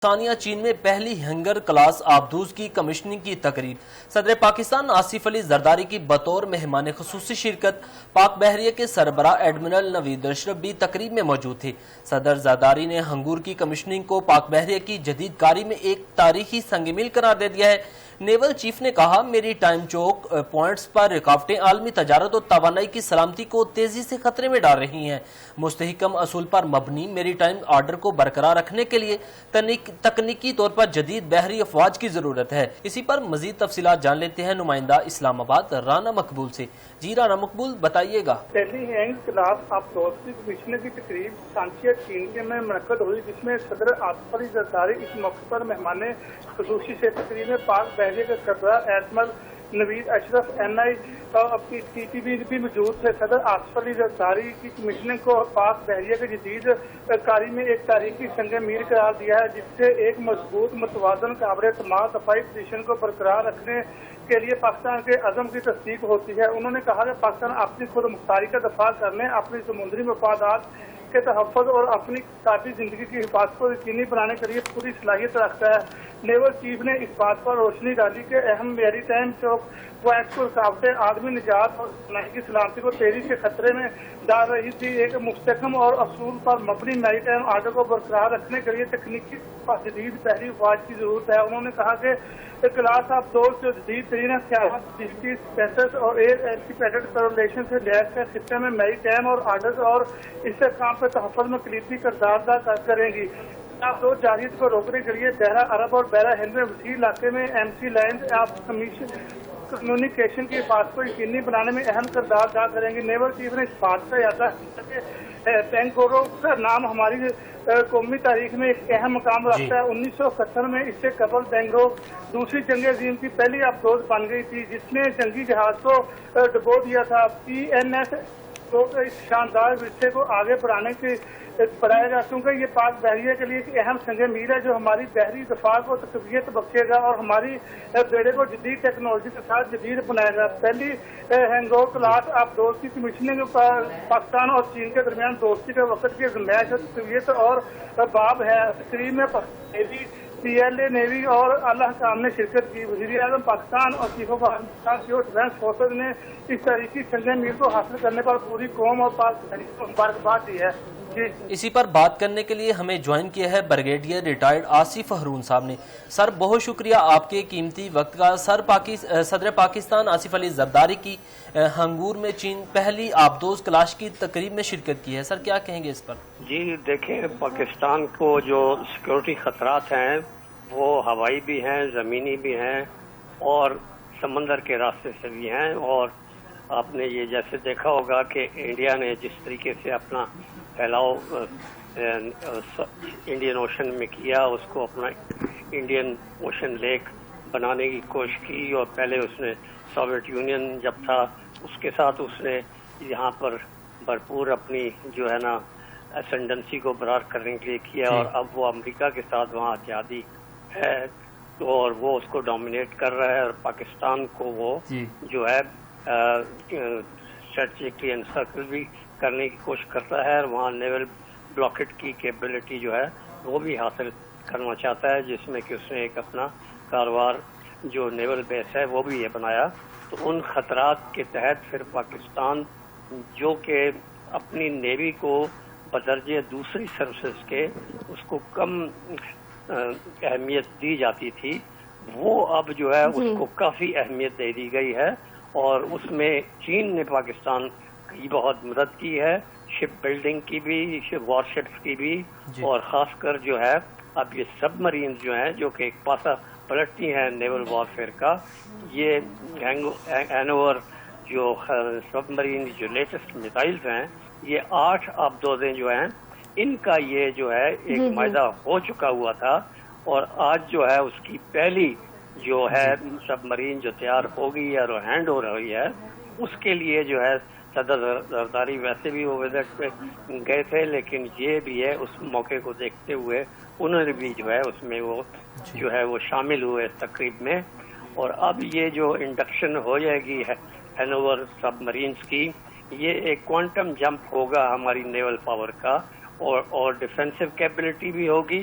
ثانیہ چین میں پہلی hanger class آبدوز کی کمیشننگ کی تقریب۔ صدر پاکستان آصف علی زرداری کی بطور مہمان خصوصی شرکت پاک بحریہ کے سربراہ ایڈمرل نوید اشرف بھی تقریب میں موجود تھے۔ صدر زرداری نے ہنگور کی کمیشننگ کو پاک بحریہ کی جدید کاری میں ایک تاریخی سنگ میل قرار دے دیا ہے۔ نیول چیف نے کہا، میری ٹائم چوک پوائنٹس پر رکاوٹیں عالمی تجارت اور توانائی کی سلامتی کو تیزی سے خطرے میں ڈال رہی ہیں۔ مستحکم اصول پر مبنی میری ٹائم آرڈر کو برقرار رکھنے کے لیے تکنیکی طور پر جدید بحری افواج کی ضرورت ہے۔ اسی پر مزید تفصیلات جان لیتے ہیں نمائندہ اسلام آباد رانا مقبول سے۔ جی رانا مقبول، بتائیے گا۔ پہلی ہینگ کلاس آبدوز کی کمیشننگ کی تقریب ثانیہ چین میں منعقد ہوئی، جس میں صدر آصف علی زرداری اس موقع پر مہمان خصوصی سے تقریب میں پاک بحریہ کے سربراہ ایڈمرل نوید اشرف NI اور اپنی TTB بھی موجود تھے۔ صدر آصف علی زرداری کی کمیشننگ کو پاک بحریہ کے جدید کاری میں ایک تاریخی سنگ میل قرار دیا ہے، جس سے ایک مضبوط متوازن قابل اعتماد دفاعی پوزیشن کو برقرار رکھنے کے لیے پاکستان کے عزم کی تصدیق ہوتی ہے۔ انہوں نے کہا کہ پاکستان اپنی خود مختاری کا دفاع کرنے، اپنی سمندری مفادات کے تحفظ اور اپنی ذاتی زندگی کی حفاظت کو یقینی بنانے کے لیے پوری صلاحیت رکھتا ہے۔ نیول چیف نے اس بات پر روشنی ڈالی کہ اہم میری ٹائم چوک پوائنٹس کو رکاوٹیں عالمی نجات اور توانائی کی سلامتی کو تیزی سے خطرے میں ڈال رہی تھی۔ ایک مستحکم اور اصول پر مبنی میری ٹائم آرڈر کو برقرار رکھنے کے لیے تکنیکی جدید بحری افواج کی ضرورت ہے۔ انہوں نے کہا کہ کلاس آبدوز جو جدید ترین اختیارات سینسرز اور ایئر اینٹیپیڈڈ کورلیشن سے لیس ہے، خطے میں میری ٹائم اور آرڈرز اور استحکام کے تحفظ میں کلیدی کردار ادا کریں گی۔ آبدوز جارحیت کو روکنے کے لیے بحرہ عرب اور بحرہ ہند میں وسیع علاقے میں MC لائنز آف کمیونیکیشن کی حفاظت کو یقینی بنانے میں اہم کردار ادا کریں گی۔ نیول چیف نے اس بات کا اعادہ کیا کہ بینگورو کا نام ہماری قومی تاریخ میں ایک اہم مقام رکھتا ہے۔ 1971 میں اس سے قبل بینگورو دوسری جنگ عظیم کی پہلی آبدوز بن گئی تھی، جس نے جنگی جہاز کو ڈبو دیا تھا۔ PNS تو اس شاندار ورثے کو آگے بڑھائے گا، کیونکہ یہ پاک بحریہ کے لیے ایک اہم سنگ میل ہے جو ہماری بحری دفاع کو تقویت بخشے گا اور ہماری بیڑے کو جدید ٹیکنالوجی کے ساتھ جدید بنائے گا۔ پہلی ہینگور کلاس آبدوز کی کمیشننگ پر پاکستان اور چین کے درمیان دوستی کے وقت کی آزمائش تقویت اور باب ہے۔ تقریب میں نیوی، PLA نیوی اور اعلیٰ حکام نے شرکت کی۔ وزیر اعظم پاکستان اور چیف آف ڈیفینس فورسز نے اس تاریخی سنگ میل کو حاصل کرنے پر پوری قوم اور پاک بحریہ کو مبارکباد دی ہے۔ اسی پر بات کرنے کے لیے ہمیں جوائن کیا ہے بریگیڈیئر ریٹائرڈ آصف ہارون صاحب نے۔ سر، بہت شکریہ آپ کے قیمتی وقت کا۔ صدر پاکستان آصف علی زرداری کی ہنگور میں چین پہلی آبدوز کلاش کی تقریب میں شرکت کی ہے، سر کیا کہیں گے اس پر؟ جی دیکھیں، پاکستان کو جو سیکورٹی خطرات ہیں وہ ہوائی بھی ہیں، زمینی بھی ہیں اور سمندر کے راستے سے بھی ہیں، اور آپ نے یہ جیسے دیکھا ہوگا کہ انڈیا نے جس طریقے سے اپنا پھیلاؤ انڈین اوشن میں کیا، اس کو اپنا انڈین اوشن لیک بنانے کی کوشش کی، اور پہلے اس نے سوویت یونین جب تھا اس کے ساتھ اس نے یہاں پر بھرپور اپنی جو ہے نا اسینڈنسی کو برقرار کرنے کے لیے کیا، اور اب وہ امریکہ کے ساتھ وہاں اتحادی ہے اور وہ اس کو ڈومینیٹ کر رہا ہے، اور پاکستان کو وہ جو ہے اسٹریٹجکلی انسرکل بھی کرنے کی کوشش کرتا ہے، اور وہاں نیول بلاکٹ کی کیپبلٹی جو ہے وہ بھی حاصل کرنا چاہتا ہے، جس میں کہ اس نے ایک اپنا کاروبار جو نیول بیس ہے وہ بھی یہ بنایا۔ تو ان خطرات کے تحت پھر پاکستان جو کہ اپنی نیوی کو بدرجے دوسری سروسز کے اس کو کم اہمیت دی جاتی تھی، وہ اب جو ہے اس کو کافی اہمیت دے دی گئی ہے، اور اس میں چین نے پاکستان کی بہت مدد کی ہے، شپ بلڈنگ کی بھی، وار شپس کی بھی، اور خاص کر جو ہے اب یہ سب مرینز جو ہیں جو کہ ایک پاسا پلٹتی ہیں نیول وارفیئر کا، یہ ہینوور جو سب مرین جو لیٹسٹ میزائلز ہیں، یہ 8 آبدوزیں جو ہیں ان کا یہ جو ہے ایک معاہدہ ہو چکا ہوا تھا، اور آج جو ہے اس کی پہلی جو ہے سب مرین جو تیار ہو گئی ہے اور ہینڈ ہو رہی ہے، اس کے لیے جو ہے صدر زرداری ویسے بھی وہ وزٹ پہ گئے تھے، لیکن یہ بھی ہے اس موقع کو دیکھتے ہوئے انہوں نے بھی جو ہے اس میں وہ جو ہے وہ شامل ہوئے اس تقریب میں، اور اب یہ جو انڈکشن ہو جائے گی ہینوور سب مرینز کی، یہ ایک کوانٹم جمپ ہوگا ہماری نیول پاور کا، اور ڈیفینسو کیپبلٹی بھی ہوگی